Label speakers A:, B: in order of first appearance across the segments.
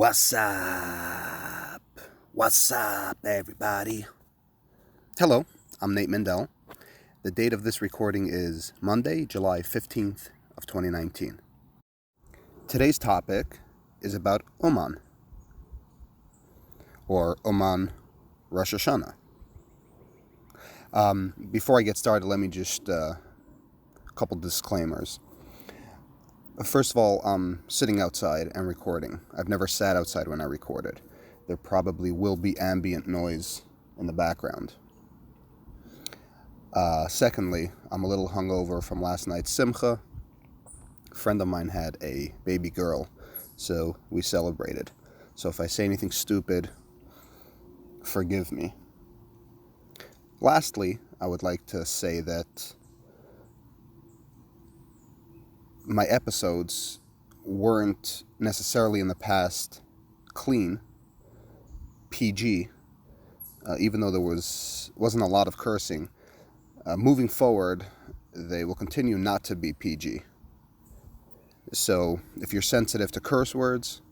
A: What's up? What's up, everybody? Hello, I'm Nate Mendel. The date of this recording is Monday, July 15th of 2019. Today's topic is about Uman, or Uman Rosh Hashana. Before I get started, let me just a couple disclaimers. First of all, I'm sitting outside and recording. I've never sat outside when I recorded. There probably will be ambient noise in the background. Secondly, I'm a little hungover from last night's simcha. A friend of mine had a baby girl, so we celebrated. So if I say anything stupid, forgive me. Lastly, I would like to say that my episodes weren't necessarily in the past clean, PG, even though there wasn't a lot of cursing. Moving forward, they will continue not to be PG. So if you're sensitive to curse words,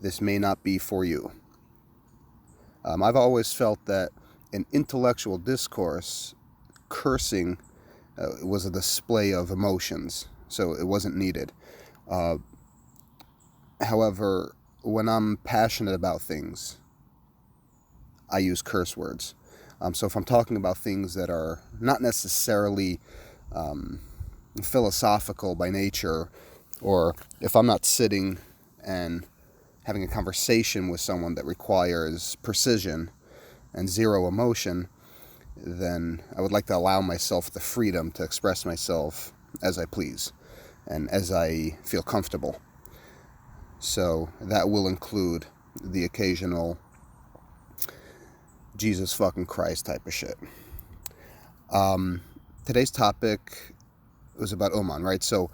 A: this may not be for you. I've always felt that in intellectual discourse, cursing was a display of emotions, so it wasn't needed. However, when I'm passionate about things, I use curse words. So if I'm talking about things that are not necessarily philosophical by nature, or if I'm not sitting and having a conversation with someone that requires precision and zero emotion, then I would like to allow myself the freedom to express myself as I please and as I feel comfortable. So that will include the occasional Jesus fucking Christ type of shit. Today's topic was about Uman, right? So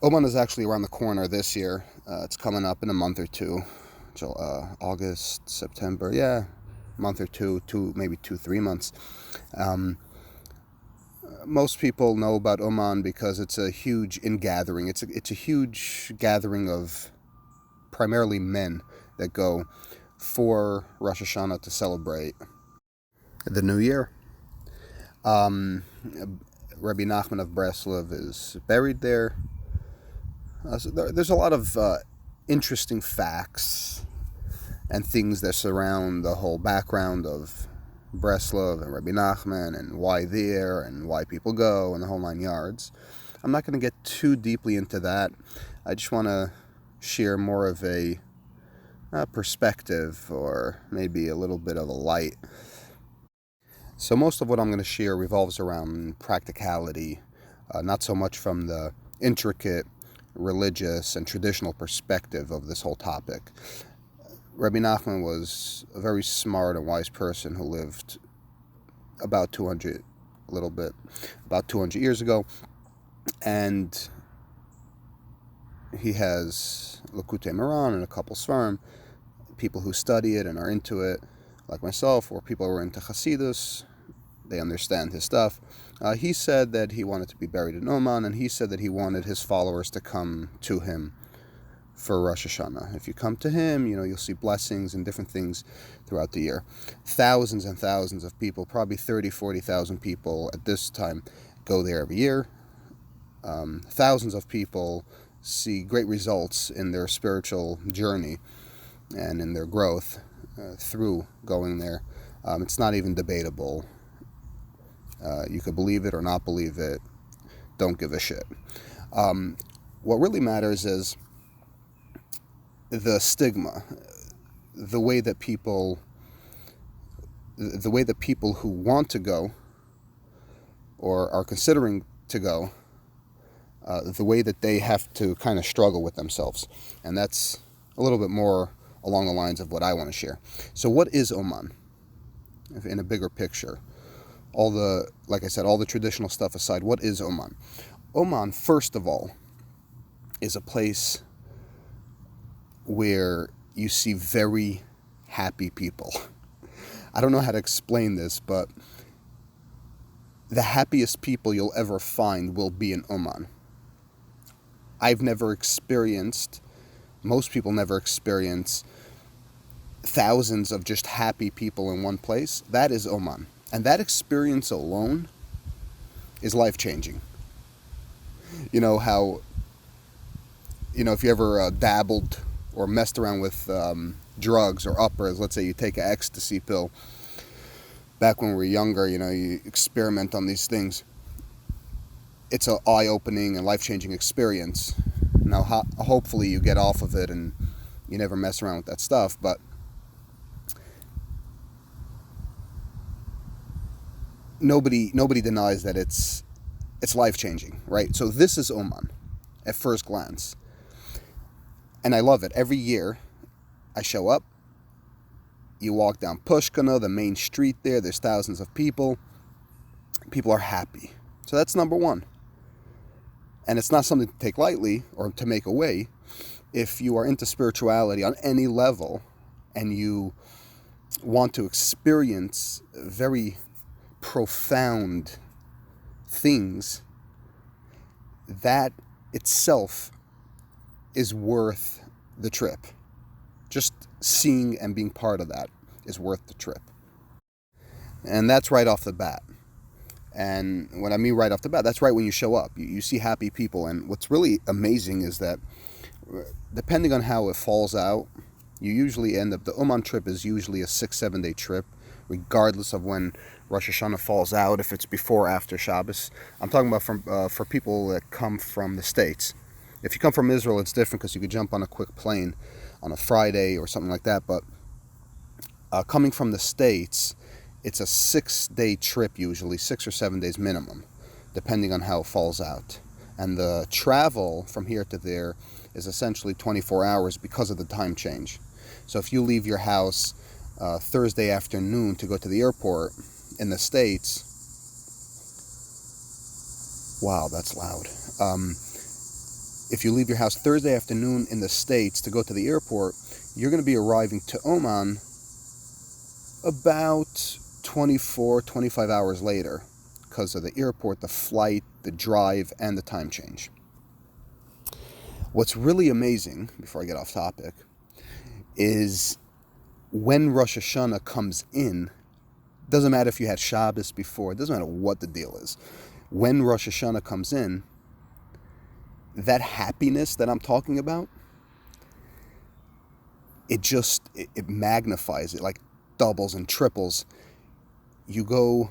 A: Uman is actually around the corner this year. It's coming up in a month or two. August, September, month or two, maybe 3 months. Most people know about Uman because it's a huge ingathering. It's a huge gathering of primarily men that go for Rosh Hashana to celebrate the new year. Rabbi Nachman of Breslov is buried there. So there's a lot of interesting facts and things that surround the whole background of Breslov and Rabbi Nachman and why there and why people go and the whole 9 yards. I'm not going to get too deeply into that. I just want to share more of a perspective, or maybe a little bit of a light. So most of what I'm going to share revolves around practicality, not so much from the intricate religious and traditional perspective of this whole topic. Rabbi Nachman was a very smart and wise person who lived about 200 years ago, and he has Likutei Moharan and a couple Svarim. People who study it and are into it, like myself, or people who are into Hasidus, they understand his stuff. He said that he wanted to be buried in Uman, and he said that he wanted his followers to come to him for Rosh Hashana. If you come to him, you'll see blessings and different things throughout the year. Thousands and thousands of people, probably 40,000 people at this time, go there every year. Thousands of people see great results in their spiritual journey and in their growth through going there. It's not even debatable. You could believe it or not believe it. Don't give a shit. What really matters is the stigma, the way that people who want to go or are considering to go, the way that they have to kind of struggle with themselves. And that's a little bit more along the lines of what I want to share. So what is Uman in a bigger picture? Like I said, all the traditional stuff aside, what is Uman? Uman, first of all, is a place where you see very happy people. I don't know how to explain this, but the happiest people you'll ever find will be in Uman. I've never experienced Most people never experience thousands of just happy people in one place. That is Oman. And that experience alone is life-changing. You know how, if you ever dabbled or messed around with drugs or uppers, let's say you take an ecstasy pill. Back when we were younger, you experiment on these things. It's an eye-opening and life-changing experience. Now, hopefully you get off of it and you never mess around with that stuff, but nobody denies that it's life-changing, right? So this is Oman at first glance. And I love it. Every year I show up, you walk down Pushkina, the main street there's thousands of people. People are happy. So that's number one. And it's not something to take lightly or to make away. If you are into spirituality on any level and you want to experience very profound things, that itself is worth the trip. Just seeing and being part of that is worth the trip. And that's right off the bat. And what I mean right off the bat, that's right when you show up. You see happy people. And what's really amazing is that depending on how it falls out, you usually end up, the Uman trip is usually a 6-7 day trip, regardless of when Rosh Hashana falls out, if it's before or after Shabbos. I'm talking about for people that come from the States. If you come from Israel, it's different because you could jump on a quick plane on a Friday or something like that. But coming from the States, it's a 6-day trip usually, 6 or 7 days minimum, depending on how it falls out. And the travel from here to there is essentially 24 hours because of the time change. So if you leave your house Thursday afternoon to go to the airport in the States, wow, that's loud. If you leave your house Thursday afternoon in the States to go to the airport, you're going to be arriving to Oman about 24, 25 hours later because of the airport, the flight, the drive, and the time change. What's really amazing, before I get off topic, is when Rosh Hashana comes in, doesn't matter if you had Shabbos before, it doesn't matter what the deal is. When Rosh Hashana comes in, that happiness that I'm talking about, it magnifies it, like doubles and triples. You go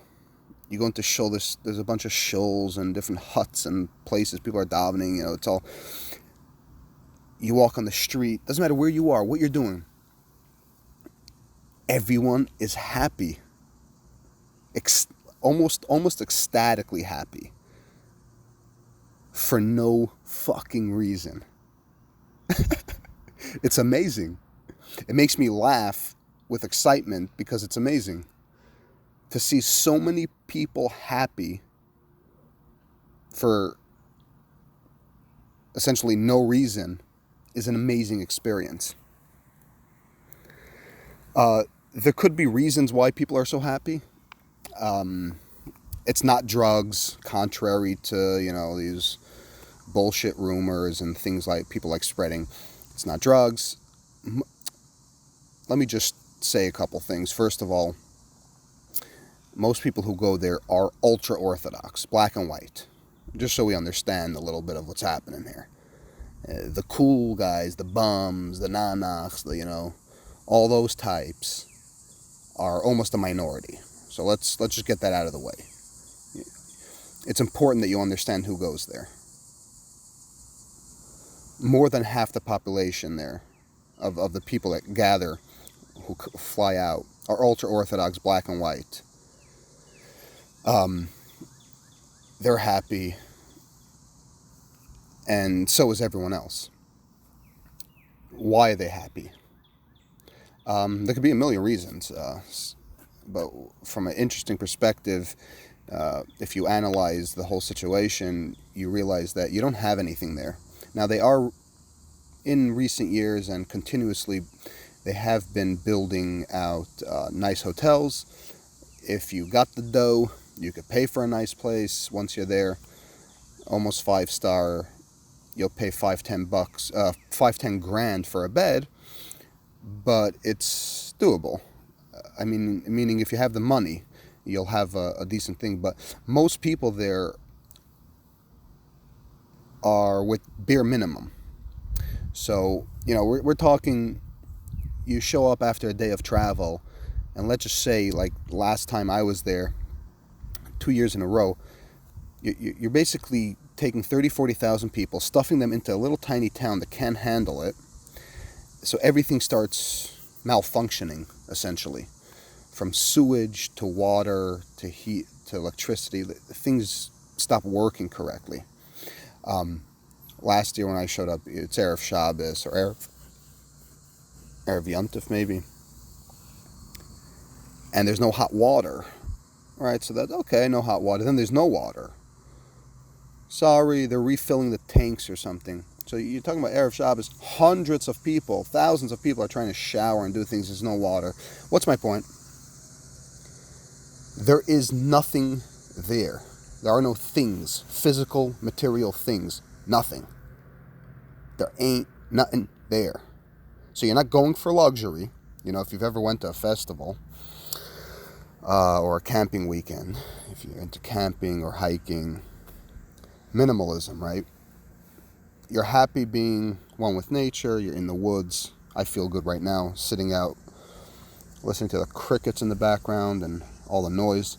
A: into shul, there's a bunch of shuls and different huts and places, people are davening, it's all, you walk on the street, doesn't matter where you are, what you're doing, everyone is happy, almost ecstatically happy, for no fucking reason. It's amazing. It makes me laugh with excitement because it's amazing. To see so many people happy for essentially no reason is an amazing experience. There could be reasons why people are so happy. It's not drugs, contrary to, these bullshit rumors and things like people like spreading. It's not drugs. Let me just say a couple things. First of all, most people who go there are ultra-Orthodox, black and white, just so we understand a little bit of what's happening here. The cool guys, the bums, the nanachs, all those types are almost a minority. So let's just get that out of the way. It's important that you understand who goes there. More than half the population there, of the people that gather, who fly out, are ultra-Orthodox, black and white. They're happy, and so is everyone else. Why are they happy? There could be a million reasons, but from an interesting perspective, if you analyze the whole situation, you realize that you don't have anything there. Now, they are, in recent years and continuously, they have been building out nice hotels. If you got the dough, you could pay for a nice place once you're there, almost 5-star, you'll pay $5-10, $5-10 grand for a bed, but it's doable. I mean, meaning if you have the money, you'll have a decent thing. But most people there are with bare minimum. So, we're talking, you show up after a day of travel, and let's just say, like last time I was there, 2 years in a row, you're basically taking 40,000 people, stuffing them into a little tiny town that can't handle it. So everything starts malfunctioning, essentially. From sewage to water to heat to electricity, things stop working correctly. Last year when I showed up, it's Erev Shabbos or Erev Yontif maybe, and there's no hot water. Right, so that's okay, no hot water. Then there's no water. Sorry, they're refilling the tanks or something. So you're talking about Erev Shabbos, hundreds of people, thousands of people are trying to shower and do things, there's no water. What's my point? There is nothing there. There are no things, physical, material things, nothing. There ain't nothing there. So you're not going for luxury. If you've ever went to a festival, or a camping weekend, if you're into camping or hiking, minimalism, right? You're happy being one with nature, you're in the woods. I feel good right now, sitting out, listening to the crickets in the background and all the noise,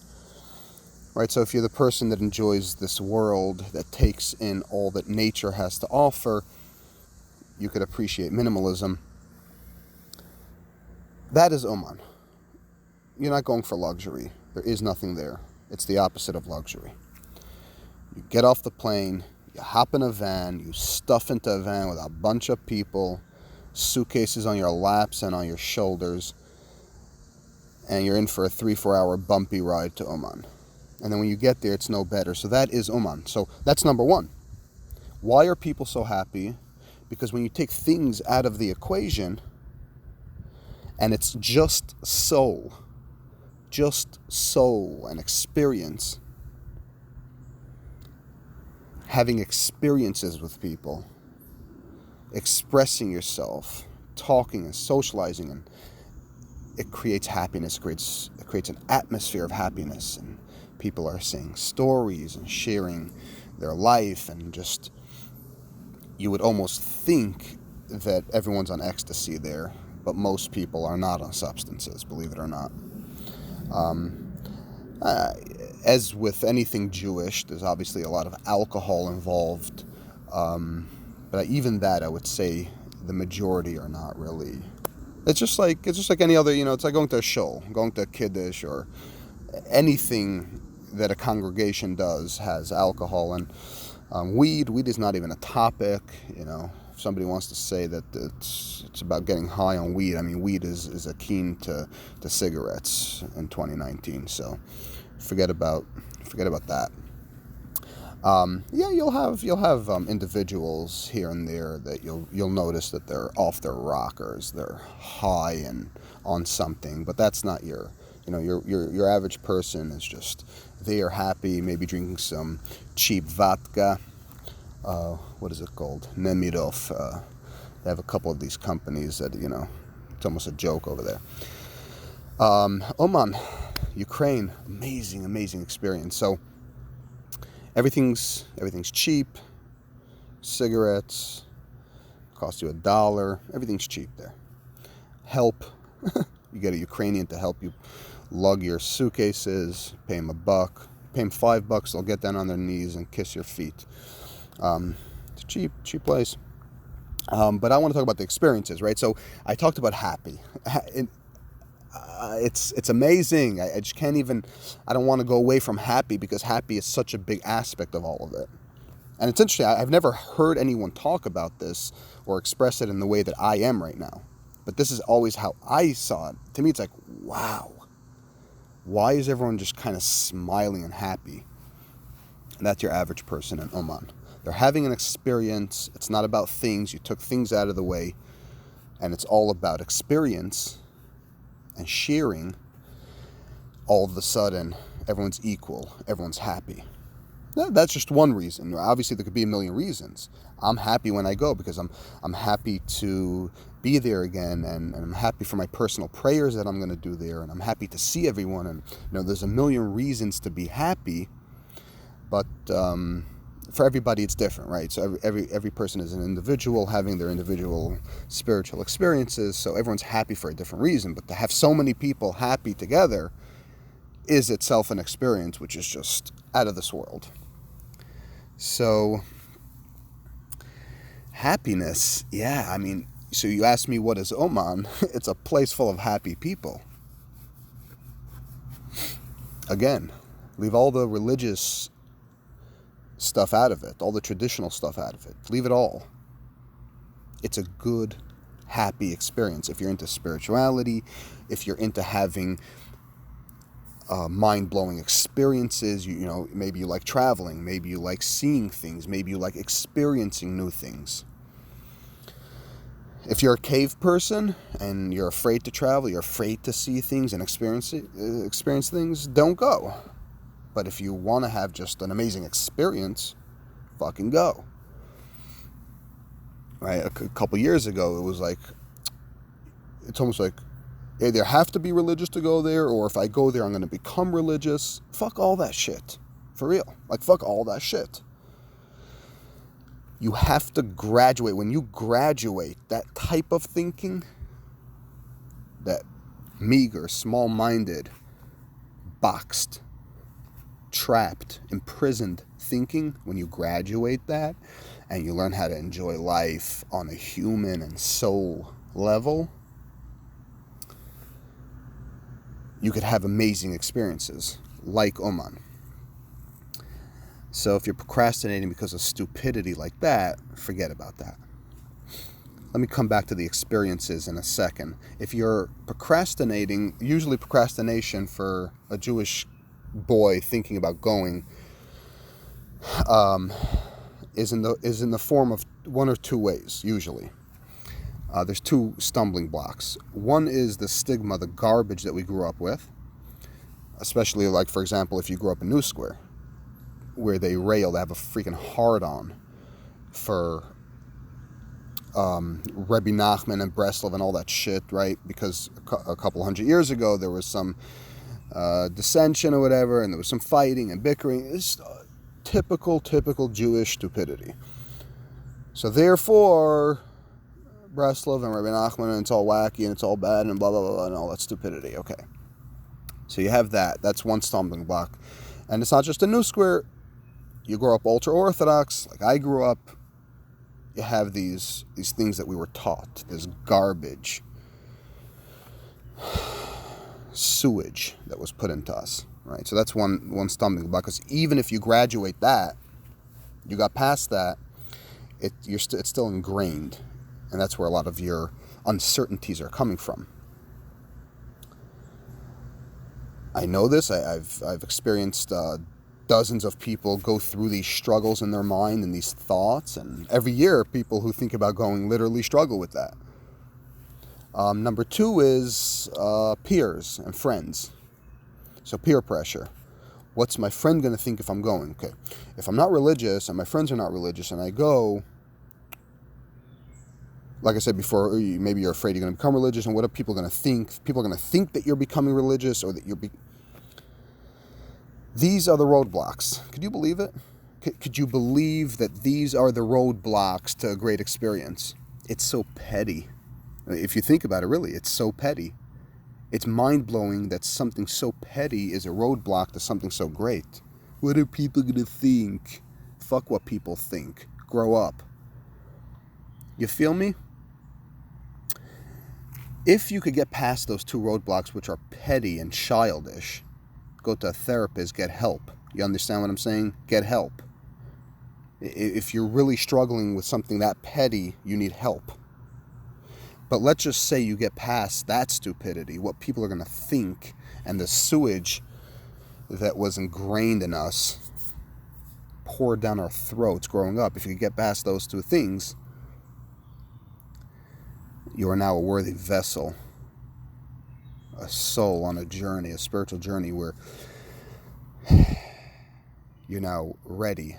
A: right? So if you're the person that enjoys this world, that takes in all that nature has to offer, you could appreciate minimalism. That is Uman. You're not going for luxury. There is nothing there. It's the opposite of luxury. You get off the plane, you hop in a van, you stuff into a van with a bunch of people, suitcases on your laps and on your shoulders, and you're in for a 3-4 hour bumpy ride to Uman. And then when you get there, it's no better. So that is Uman. So that's number one. Why are people so happy? Because when you take things out of the equation, and it's just soul and experience, having experiences with people, expressing yourself, talking and socializing, and it creates happiness, it creates an atmosphere of happiness, and people are saying stories and sharing their life, and just, you would almost think that everyone's on ecstasy there, but most people are not on substances, believe it or not. As with anything Jewish, there's obviously a lot of alcohol involved, but even that, I would say the majority are not really. It's just like any other, it's like going to a shul, going to a kiddush, or anything that a congregation does has alcohol. And weed is not even a topic. If somebody wants to say that it's about getting high on weed, I mean, weed is akin to cigarettes in 2019. So forget about that. You'll have individuals here and there that you'll notice that they're off their rockers, they're high and on something, but that's not your average person is just, they are happy, maybe drinking some cheap vodka. What is it called? Nemirov. They have a couple of these companies that, it's almost a joke over there. Uman, Ukraine, amazing experience. So everything's cheap. Cigarettes cost you $1. Everything's cheap there. Help. You get a Ukrainian to help you lug your suitcases. Pay him $1. Pay him $5. They'll get down on their knees and kiss your feet. It's a cheap place. But I want to talk about the experiences, right? So I talked about happy. It's amazing. I just can't even, I don't want to go away from happy, because happy is such a big aspect of all of it. And it's interesting, I've never heard anyone talk about this or express it in the way that I am right now. But this is always how I saw it. To me, it's like, wow. Why is everyone just kind of smiling and happy? And that's your average person in Uman. They're having an experience. It's not about things. You took things out of the way. And it's all about experience and sharing. All of a sudden, everyone's equal. Everyone's happy. That's just one reason. Obviously, there could be a million reasons. I'm happy when I go because I'm happy to be there again, and I'm happy for my personal prayers that I'm going to do there, and I'm happy to see everyone. And there's a million reasons to be happy, but for everybody it's different, right? So every person is an individual having their individual spiritual experiences. So everyone's happy for a different reason. But to have so many people happy together is itself an experience which is just out of this world. So happiness, yeah, so you ask me what is Oman? It's a place full of happy people. Again, leave all the religious stuff out of it, all the traditional stuff out of it. Leave it all. It's a good, happy experience. If you're into spirituality, if you're into having mind-blowing experiences, maybe you like traveling, maybe you like seeing things, maybe you like experiencing new things. If you're a cave person and you're afraid to travel, you're afraid to see things and experience things, don't go. But if you want to have just an amazing experience, fucking go. Right? A couple years ago, it's almost like, either have to be religious to go there, or if I go there, I'm going to become religious. Fuck all that shit. For real. Fuck all that shit. You have to graduate. When you graduate, that type of thinking, that meager, small-minded, boxed, trapped, imprisoned thinking, when you graduate that, and you learn how to enjoy life on a human and soul level, you could have amazing experiences like Oman. So if you're procrastinating because of stupidity like that, forget about that. Let me come back to the experiences in a second. If you're procrastinating, usually procrastination for a Jewish boy thinking about going is in the form of one or two ways, usually. There's two stumbling blocks. One is the stigma, the garbage that we grew up with, especially for example, if you grew up in New Square, where they have a freaking hard-on for Rebbe Nachman and Breslov and all that shit, right? Because a couple hundred years ago, there was some dissension or whatever, and there was some fighting and bickering. It's typical Jewish stupidity. So therefore, Breslov and Rebbe Nachman, and it's all wacky and it's all bad and blah, blah, blah, and all that stupidity. Okay. So you have that. That's one stumbling block. And it's not just in New Square. You grow up ultra-Orthodox, like I grew up. You have these things that we were taught. This garbage, sewage that was put into us, right? So that's one stumbling block. Because even if you graduate that, you got past that, it's still ingrained. And that's where a lot of your uncertainties are coming from. I know this. I've experienced dozens of people go through these struggles in their mind and these thoughts. And every year, people who think about going literally struggle with that. Number two is peers and friends. So peer pressure. What's my friend going to think if I'm going? Okay, if I'm not religious and my friends are not religious and I go, like I said before, maybe you're afraid you're going to become religious, and what are people going to think? People are going to think that you're becoming religious, or that These are the roadblocks. Could you believe it? Could you believe that these are the roadblocks to a great experience? It's so petty. If you think about it, really, it's so petty. It's mind-blowing that something so petty is a roadblock to something so great. What are people going to think? Fuck what people think. Grow up. You feel me? If you could get past those two roadblocks, which are petty and childish, go to a therapist, get help. You understand what I'm saying? Get help. If you're really struggling with something that petty, you need help. But let's just say you get past that stupidity, what people are going to think, and the sewage that was ingrained in us, poured down our throats growing up. If you could get past those two things, you are now a worthy vessel, a soul on a journey, a spiritual journey where You're now ready.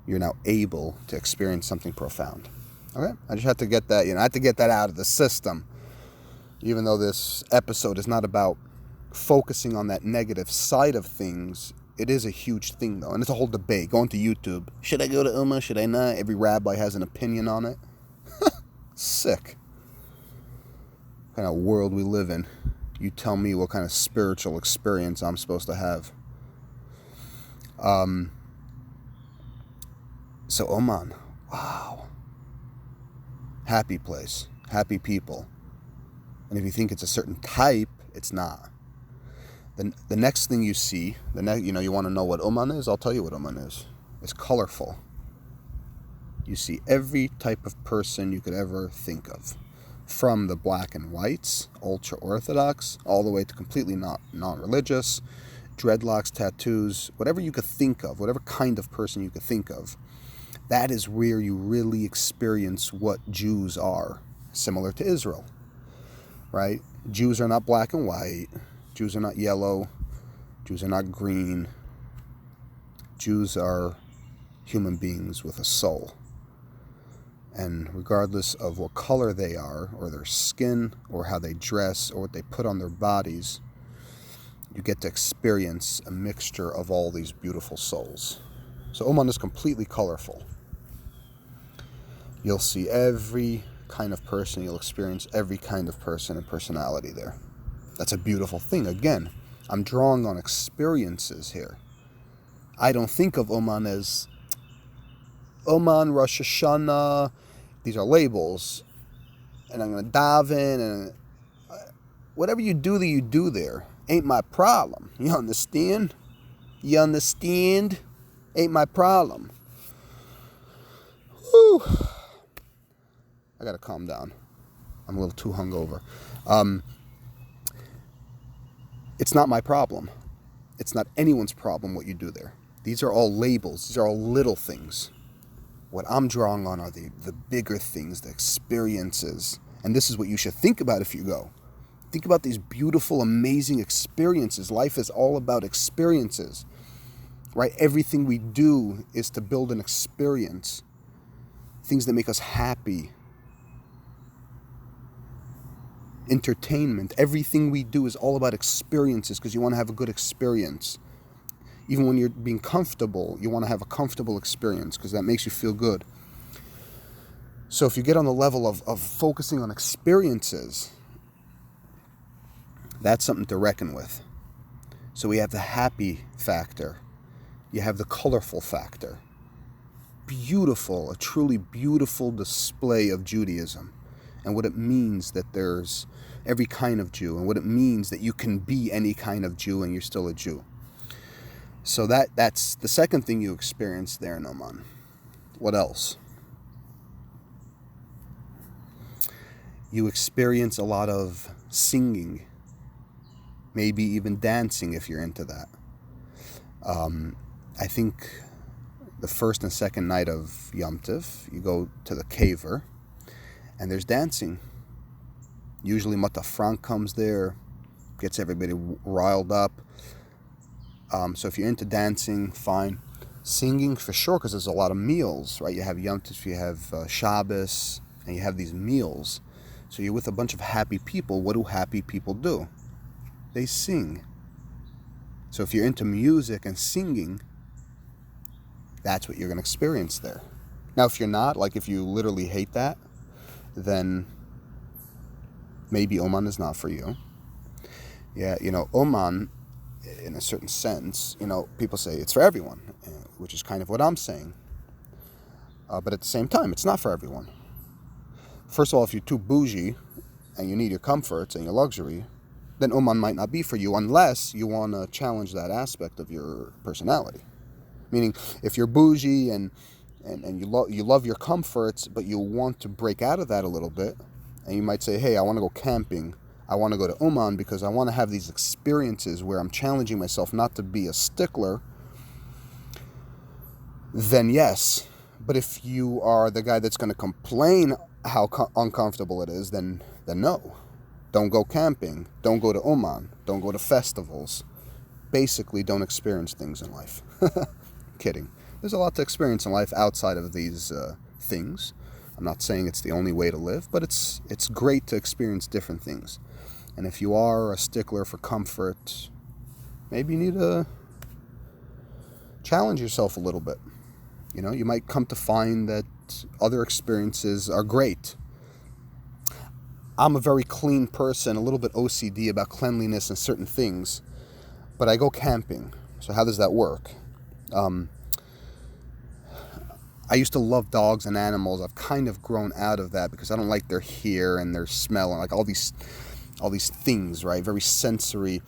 A: You're now able to experience something profound. Okay? I just had to get that, I had to get that out of the system. Even though this episode is not about focusing on that negative side of things, it is a huge thing, though. And it's a whole debate. Go into YouTube. Should I go to Uman? Should I not? Every rabbi has an opinion on it. Sick. What kind of world we live in. You tell me what kind of spiritual experience I'm supposed to have. So Uman. Wow. Happy place. Happy people. And if you think it's a certain type, it's not. The next thing you see, you want to know what Uman is? I'll tell you what Uman is. It's colorful. You see every type of person you could ever think of. From the black and whites, ultra-Orthodox, all the way to completely non-religious, dreadlocks, tattoos, whatever you could think of, whatever kind of person you could think of. That is where you really experience what Jews are, similar to Israel. Right? Jews are not black and white. Jews are not yellow. Jews are not green. Jews are human beings with a soul. And regardless of what color they are, or their skin, or how they dress, or what they put on their bodies, you get to experience a mixture of all these beautiful souls. So Uman is completely colorful. You'll see every kind of person, you'll experience every kind of person and personality there. That's a beautiful thing. Again, I'm drawing on experiences here. I don't think of Uman as Uman, Rosh Hashana. These are labels. And I'm going to daven, and whatever you do there. Ain't my problem. You understand? You understand? Ain't my problem. Whew. I gotta calm down. I'm a little too hungover. It's not my problem. It's not anyone's problem what you do there. These are all labels. These are all little things. What I'm drawing on are the bigger things, the experiences. And this is what you should think about if you go. Think about these beautiful, amazing experiences. Life is all about experiences, right? Everything we do is to build an experience. Things that make us happy. Entertainment. Everything we do is all about experiences because you want to have a good experience. Even when you're being comfortable, you want to have a comfortable experience because that makes you feel good. So if you get on the level of focusing on experiences, that's something to reckon with. So we have the happy factor. You have the colorful factor. Beautiful, a truly beautiful display of Judaism and what it means that there's every kind of Jew and what it means that you can be any kind of Jew and you're still a Jew. So that's the second thing you experience there in Uman. What else? You experience a lot of singing, maybe even dancing if you're into that. I think the first and second night of Yom Tov, you go to the caver, and there's dancing. Usually Mata Frank comes there, gets everybody riled up. So if you're into dancing, fine. Singing for sure, because there's a lot of meals, right? You have Yom Tov, you have Shabbos, and you have these meals. So you're with a bunch of happy people. What do happy people do? They sing. So if you're into music and singing, that's what you're going to experience there. Now, if you're not, like if you literally hate that, then maybe Uman is not for you. Yeah, Uman, in a certain sense, people say it's for everyone, which is kind of what I'm saying. But at the same time, it's not for everyone. First of all, if you're too bougie and you need your comforts and your luxury, then Uman might not be for you unless you want to challenge that aspect of your personality. Meaning, if you're bougie and you love your comforts, but you want to break out of that a little bit, and you might say, hey, I want to go camping, I want to go to Uman because I want to have these experiences where I'm challenging myself not to be a stickler, then yes. But if you are the guy that's going to complain how uncomfortable it is, then no. Don't go camping. Don't go to Uman. Don't go to festivals. basically don't experience things in life. Kidding. There's a lot to experience in life outside of these things. I'm not saying it's the only way to live, but it's great to experience different things. And if you are a stickler for comfort, maybe you need to challenge yourself a little bit. You might come to find that other experiences are great. I'm a very clean person, a little bit OCD about cleanliness and certain things, but I go camping. So how does that work? I used to love dogs and animals. I've kind of grown out of that because I don't like their hair and their smell and like all these things, right? Very sensory.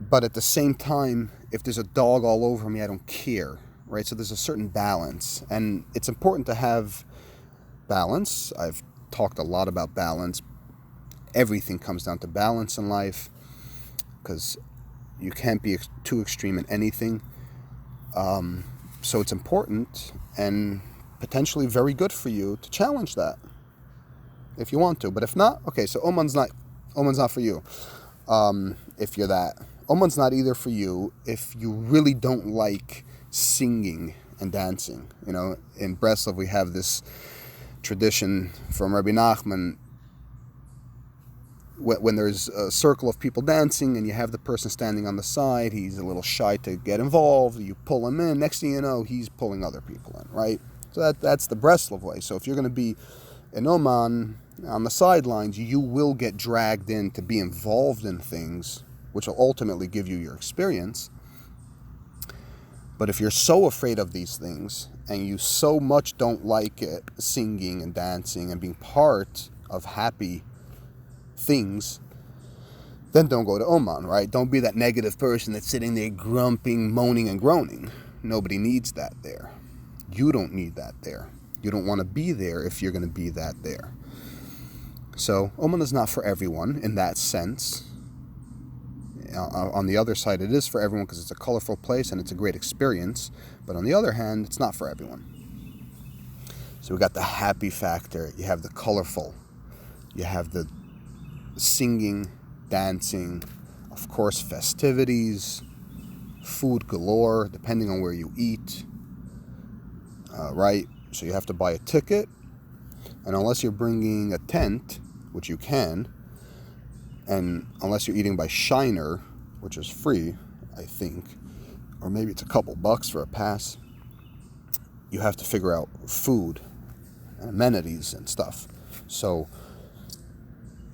A: But at the same time, if there's a dog all over me, I don't care, right? So there's a certain balance, and it's important to have balance. I've talked a lot about balance. Everything comes down to balance in life because you can't be too extreme in anything. So it's important and potentially very good for you to challenge that if you want to. But if not, okay, so Uman's not for you. If you're that. Uman's not either for you if you really don't like singing and dancing. In Breslov we have this tradition from Rabbi Nachman. When there's a circle of people dancing and you have the person standing on the side, he's a little shy to get involved, you pull him in, next thing you know, he's pulling other people in, right? So that's the Breslov way. So if you're going to be in Uman on the sidelines, you will get dragged in to be involved in things, which will ultimately give you your experience. But if you're so afraid of these things, and you so much don't like it, singing and dancing and being part of happy things, then don't go to Uman, right? Don't be that negative person that's sitting there grumping, moaning, and groaning. Nobody needs that there. You don't need that there. You don't want to be there if you're going to be that there. So Uman is not for everyone in that sense. On the other side, it is for everyone because it's a colorful place and it's a great experience. But on the other hand, it's not for everyone. So we got the happy factor. You have the colorful. You have the singing, dancing, of course, festivities, food galore, depending on where you eat, right? So you have to buy a ticket, and unless you're bringing a tent, which you can, and unless you're eating by Shiner, which is free, I think, or maybe it's a couple bucks for a pass, you have to figure out food and amenities and stuff. So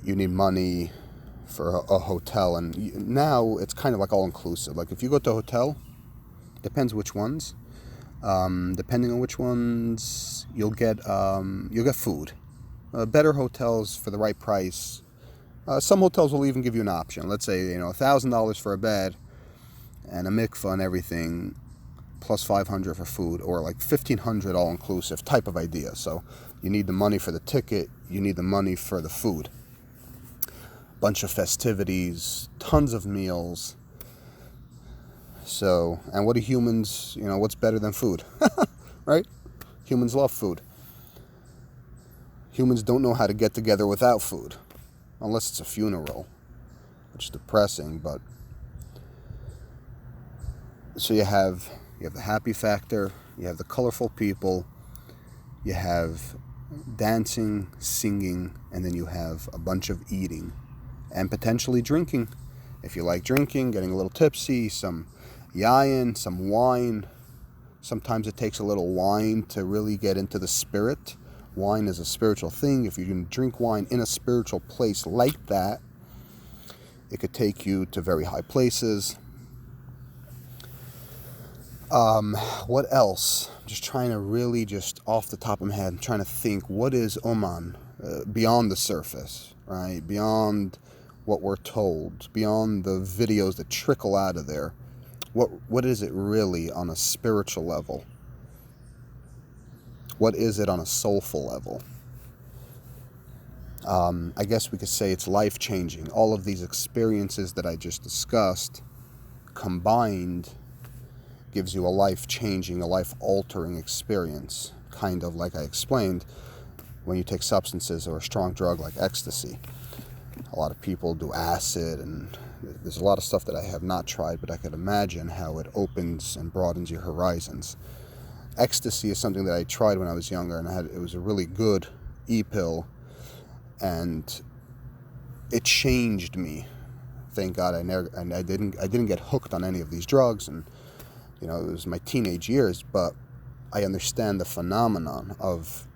A: you need money for a hotel, and now it's kind of like all-inclusive. Like if you go to a hotel, depends which ones. Depending on which ones, you'll get food. Better hotels for the right price. Some hotels will even give you an option. Let's say $1,000 for a bed and a mikvah and everything, plus $500 for food, or like $1,500 all-inclusive type of idea. So you need the money for the ticket, you need the money for the food. Bunch of festivities, tons of meals. So, and what do humans, what's better than food? Right? Humans love food. Humans don't know how to get together without food, unless it's a funeral, which is depressing. But so you have the happy factor, you have the colorful people, you have dancing, singing, and then you have a bunch of eating and potentially drinking. If you like drinking, getting a little tipsy, some yayin, some wine. Sometimes it takes a little wine to really get into the spirit. Wine is a spiritual thing. If you can drink wine in a spiritual place like that, it could take you to very high places. What else? I'm just trying to really, just off the top of my head, I'm trying to think, what is Uman beyond the surface, right? Beyond what we're told, beyond the videos that trickle out of there. What is it really on a spiritual level? What is it on a soulful level? I guess we could say it's life-changing. All of these experiences that I just discussed combined gives you a life-changing, a life-altering experience, kind of like I explained when you take substances or a strong drug like ecstasy. A lot of people do acid, and there's a lot of stuff that I have not tried, but I could imagine how it opens and broadens your horizons. Ecstasy is something that I tried when I was younger, and it was a really good e-pill, and it changed me. Thank God I didn't get hooked on any of these drugs, and it was my teenage years, but I understand the phenomena of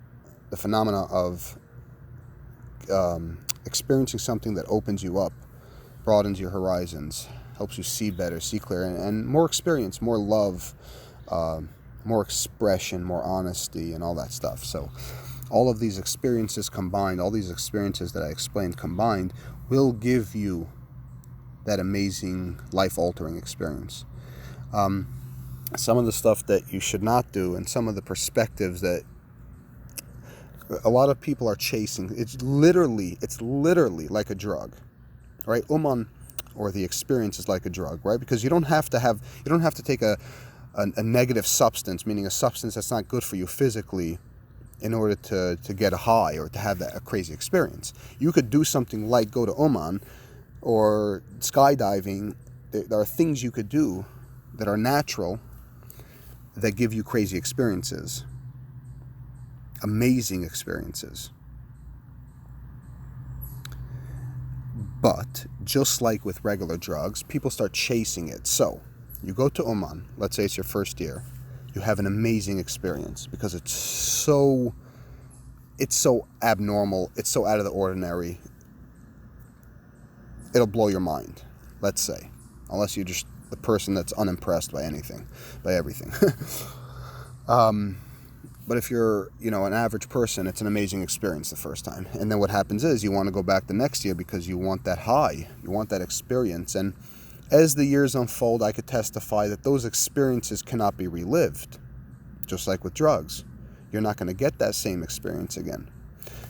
A: experiencing something that opens you up, broadens your horizons, helps you see better, see clear, and more experience, more love, more expression, more honesty, and all that stuff. So all of these experiences combined, all these experiences that I explained combined, will give you that amazing life-altering experience. Some of the stuff that you should not do, and some of the perspectives that a lot of people are chasing, it's literally like a drug, right? Uman, or the experience, is like a drug, right? Because you don't have to take a negative substance, meaning a substance that's not good for you physically, in order to get a high or to have a crazy experience. You could do something like go to Oman or skydiving. There are things you could do that are natural that give you crazy experiences, amazing experiences. But just like with regular drugs, people start chasing it. So you go to Oman, let's say it's your first year, you have an amazing experience because it's so abnormal, it's so out of the ordinary. It'll blow your mind, let's say, unless you're just the person that's unimpressed by everything. But if you're, an average person, it's an amazing experience the first time. And then what happens is you want to go back the next year because you want that high, you want that experience. And as the years unfold, I could testify that those experiences cannot be relived. Just like with drugs, you're not going to get that same experience again.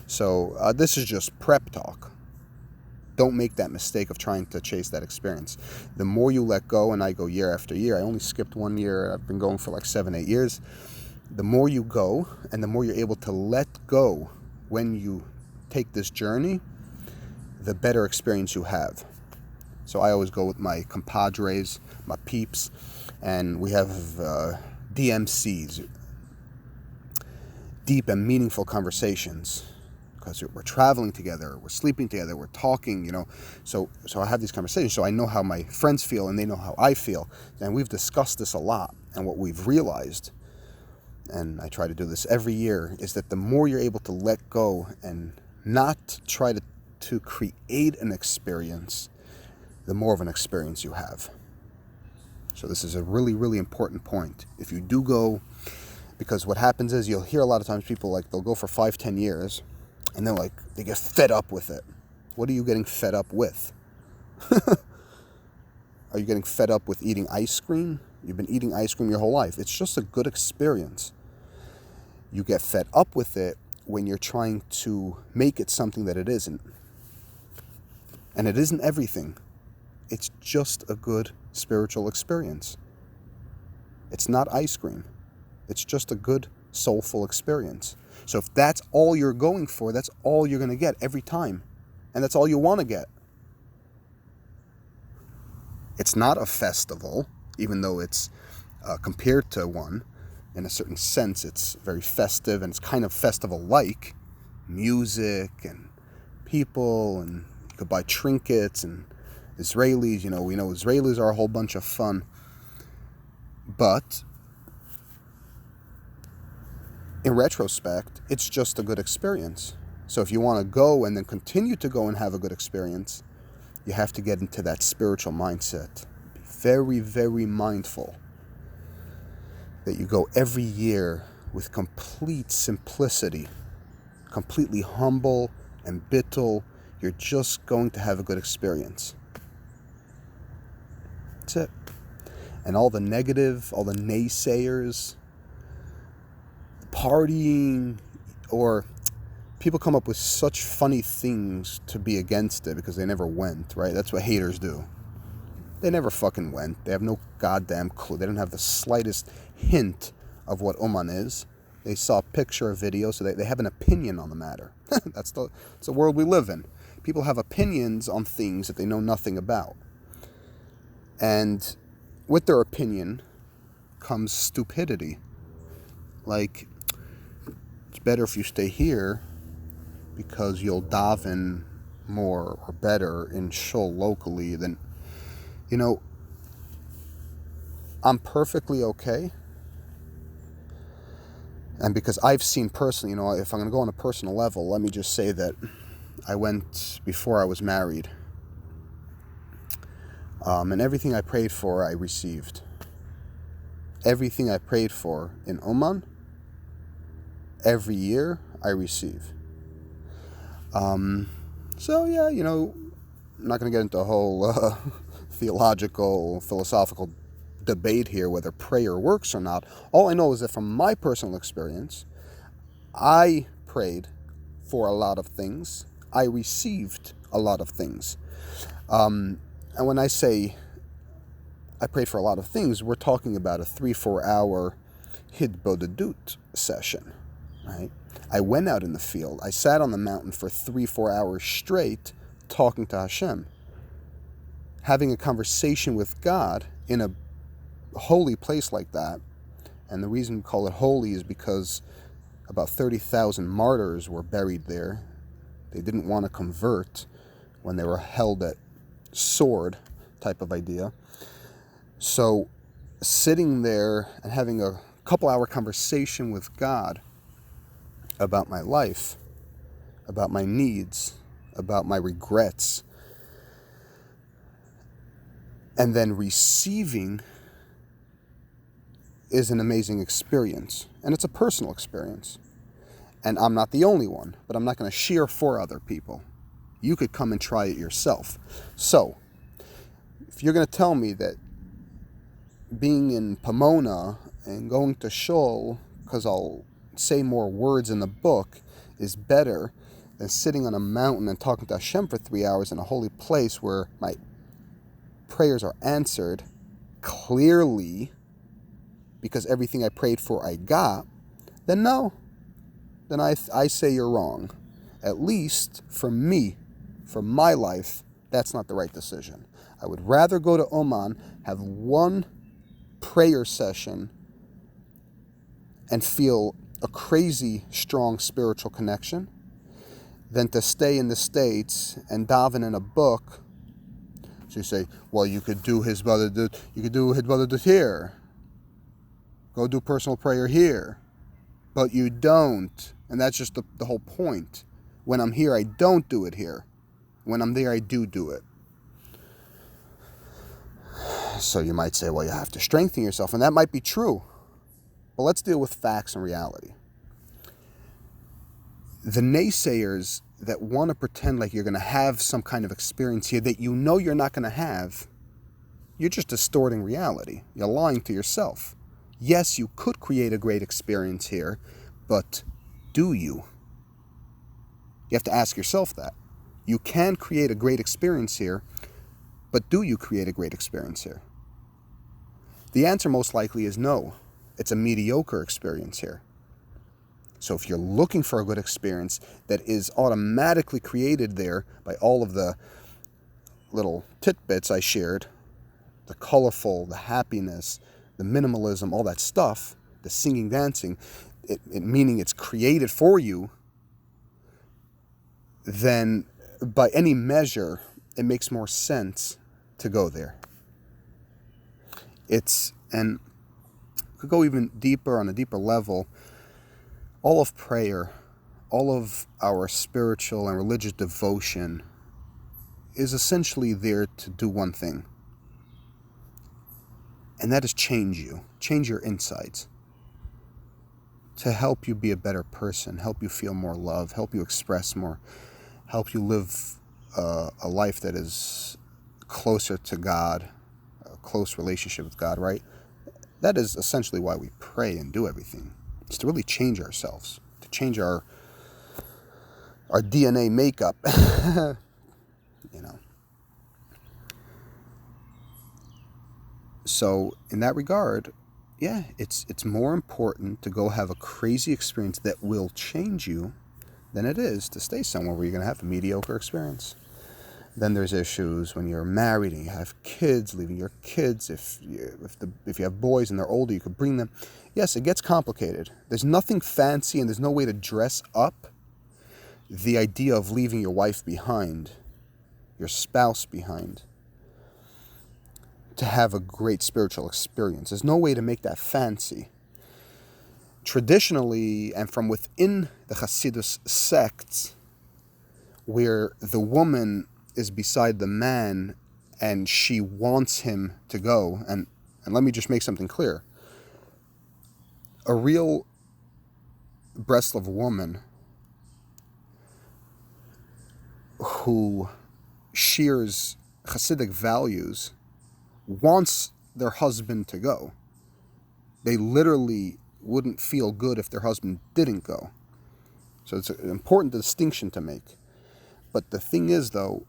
A: So this is just prep talk. Don't make that mistake of trying to chase that experience. The more you let go, and I go year after year, I only skipped 1 year, I've been going for like 7-8 years. The more you go, and the more you're able to let go when you take this journey, the better experience you have. So I always go with my compadres, my peeps, and we have DMCs, deep and meaningful conversations, because we're traveling together, we're sleeping together, we're talking, So I have these conversations, so I know how my friends feel, and they know how I feel. And we've discussed this a lot, and what we've realized, and I try to do this every year, is that the more you're able to let go and not try to create an experience, the more of an experience you have. So this is a really, really important point. If you do go, because what happens is you'll hear a lot of times people they'll go for 5-10 years, and they get fed up with it. What are you getting fed up with? Are you getting fed up with eating ice cream? You've been eating ice cream your whole life. It's just a good experience. You get fed up with it when you're trying to make it something that it isn't. And it isn't everything. It's just a good spiritual experience. It's not ice cream. It's just a good soulful experience. So if that's all you're going for, that's all you're going to get every time. And that's all you want to get. It's not a festival, even though it's compared to one. In a certain sense, it's very festive, and it's kind of festival-like. Music and people, and you could buy trinkets, and Israelis, we know Israelis are a whole bunch of fun. But in retrospect, it's just a good experience. So if you want to go and then continue to go and have a good experience, you have to get into that spiritual mindset. Be very, very mindful that you go every year with complete simplicity, completely humble and bittul. You're just going to have a good experience. That's it. And all the negative, all the naysayers, partying, or people come up with such funny things to be against it because they never went, right? That's what haters do. They never fucking went. They have no goddamn clue. They don't have the slightest hint of what Uman is. They saw a picture, a video, so they have an opinion on the matter. That's the world we live in. People have opinions on things that they know nothing about. And with their opinion comes stupidity. Like, it's better if you stay here because you'll daven more or better in shul locally than, I'm perfectly okay. And because I've seen personally, if I'm going to go on a personal level, let me just say that I went before I was married. And everything I prayed for, I received. Everything I prayed for in Uman, every year, I receive. So yeah, I'm not going to get into a whole theological, philosophical debate here whether prayer works or not. All I know is that from my personal experience, I prayed for a lot of things. I received a lot of things. And when I say I prayed for a lot of things, we're talking about a 3-4 hour hidbodedut session, right? I went out in the field. I sat on the mountain for 3-4 hours straight talking to Hashem, having a conversation with God in a holy place like that. And the reason we call it holy is because about 30,000 martyrs were buried there. They didn't want to convert when they were held at sword type of idea. So sitting there and having a couple-hour conversation with God about my life, about my needs, about my regrets, and then receiving is an amazing experience. And it's a personal experience. And I'm not the only one, but I'm not going to share for other people. You could come and try it yourself. So, if you're going to tell me that being in Pomona and going to shul, because I'll say more words in the book, is better than sitting on a mountain and talking to Hashem for 3 hours in a holy place where my prayers are answered clearly because everything I prayed for I got, then no. Then I say you're wrong. At least for me, for my life, that's not the right decision. I would rather go to Oman, have one prayer session, and feel a crazy strong spiritual connection than to stay in the States and daven in a book. So you say, well, you could do Hidbadadut here. Go do personal prayer here. But you don't. And that's just the whole point. When I'm here, I don't do it here. When I'm there, I do it. So you might say, well, you have to strengthen yourself. And that might be true. But let's deal with facts and reality. The naysayers that want to pretend like you're going to have some kind of experience here that you know you're not going to have, you're just distorting reality. You're lying to yourself. Yes, you could create a great experience here, but do you? You have to ask yourself that. You can create a great experience here, but do you create a great experience here? The answer most likely is no. It's a mediocre experience here. So if you're looking for a good experience that is automatically created there by all of the little tidbits I shared, the colorful, the happiness, the minimalism, all that stuff, the singing, dancing, meaning it's created for you, then by any measure, it makes more sense to go there. And could go even deeper, on a deeper level. All of prayer, all of our spiritual and religious devotion is essentially there to do one thing. And that is change your insides. To help you be a better person, help you feel more love, help you express more, help you live a life that is closer to God, a close relationship with God, right? That is essentially why we pray and do everything. It's to really change ourselves, to change our DNA makeup, So in that regard, yeah, it's more important to go have a crazy experience that will change you than it is to stay somewhere where you're going to have a mediocre experience. Then there's issues when you're married and you have kids, leaving your kids. If you have boys and they're older, you could bring them. Yes, it gets complicated. There's nothing fancy and there's no way to dress up the idea of leaving your wife behind, your spouse behind, to have a great spiritual experience. There's no way to make that fancy. Traditionally, and from within the Hasidus sects, where the woman is beside the man and she wants him to go, and let me just make something clear. A real Breslov woman who shares Hasidic values wants their husband to go. They literally wouldn't feel good if their husband didn't go. So it's an important distinction to make. But the thing is, though,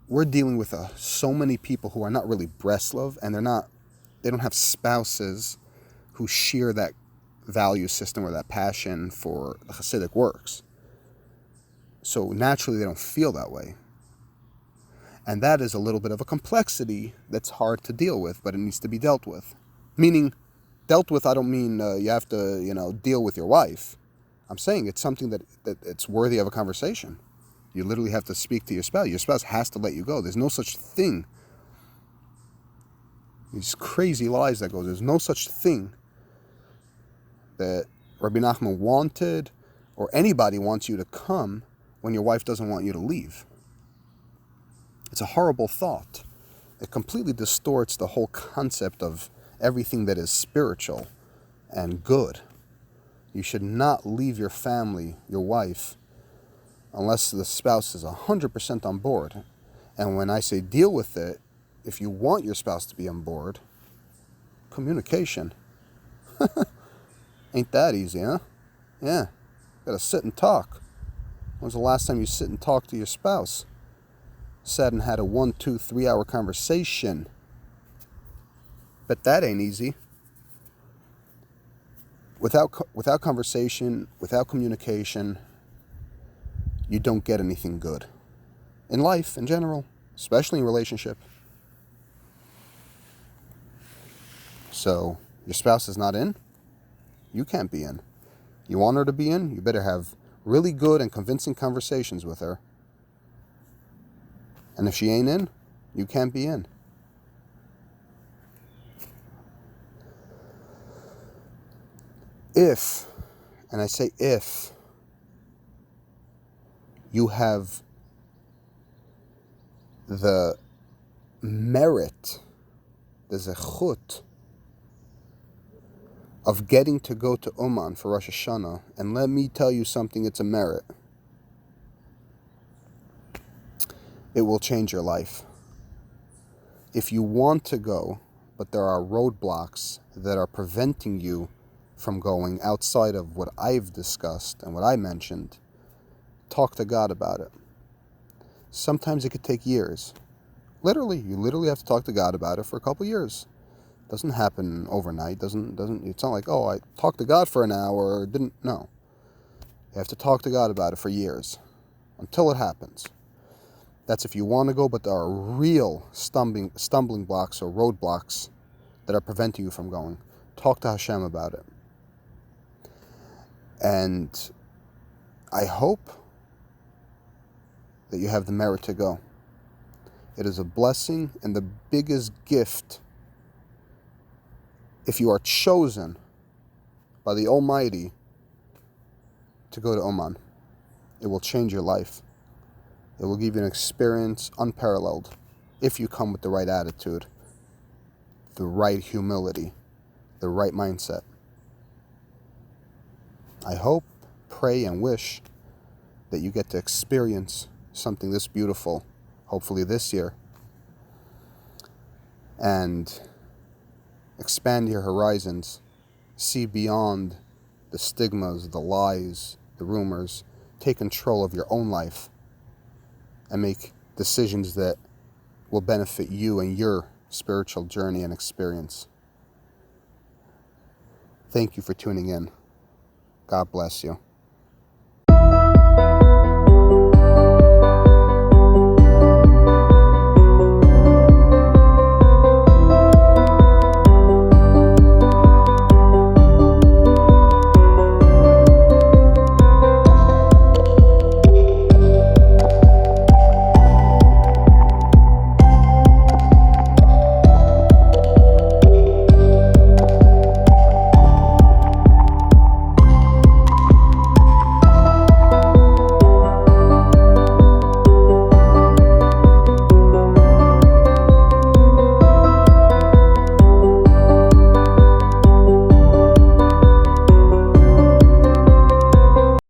A: we're dealing with so many people who are not really Breslov, and they don't have spouses who share that value system or that passion for the Hasidic works. So naturally, they don't feel that way. And that is a little bit of a complexity that's hard to deal with, but it needs to be dealt with. Meaning, dealt with, I don't mean you have to, deal with your wife. I'm saying it's something that it's worthy of a conversation. You literally have to speak to your spouse. Your spouse has to let you go. There's no such thing. These crazy lies that go. There's no such thing that Rabbi Nachman wanted or anybody wants you to come when your wife doesn't want you to leave. It's a horrible thought. It completely distorts the whole concept of everything that is spiritual and good. You should not leave your family, your wife, unless the spouse is 100% on board. And when I say deal with it, if you want your spouse to be on board, communication. Ain't that easy, huh? Yeah. Gotta sit and talk. When's the last time you sit and talked to your spouse? Sat and had a 1, 2, 3 hour conversation. But that ain't easy. Without conversation, without communication, you don't get anything good. In life, in general, especially in relationship. So, your spouse is not in, you can't be in. You want her to be in, you better have really good and convincing conversations with her. And if she ain't in, you can't be in. If, and I say if, you have the merit, the zechut, of getting to go to Uman for Rosh Hashana, and let me tell you something, it's a merit. It will change your life. If you want to go, but there are roadblocks that are preventing you from going outside of what I've discussed and what I mentioned, talk to God about it. Sometimes it could take years. You literally have to talk to God about it for a couple years. It doesn't happen overnight. It's not like, oh, I talked to God for an hour, no. You have to talk to God about it for years until it happens. That's if you want to go, but there are real stumbling blocks or roadblocks that are preventing you from going. Talk to Hashem about it. And I hope that you have the merit to go. It is a blessing and the biggest gift if you are chosen by the Almighty to go to Oman. It will change your life. It will give you an experience unparalleled if you come with the right attitude, the right humility, the right mindset. I hope, pray, and wish that you get to experience something this beautiful, hopefully this year, and expand your horizons, see beyond the stigmas, the lies, the rumors, take control of your own life, and make decisions that will benefit you and your spiritual journey and experience. Thank you for tuning in. God bless you.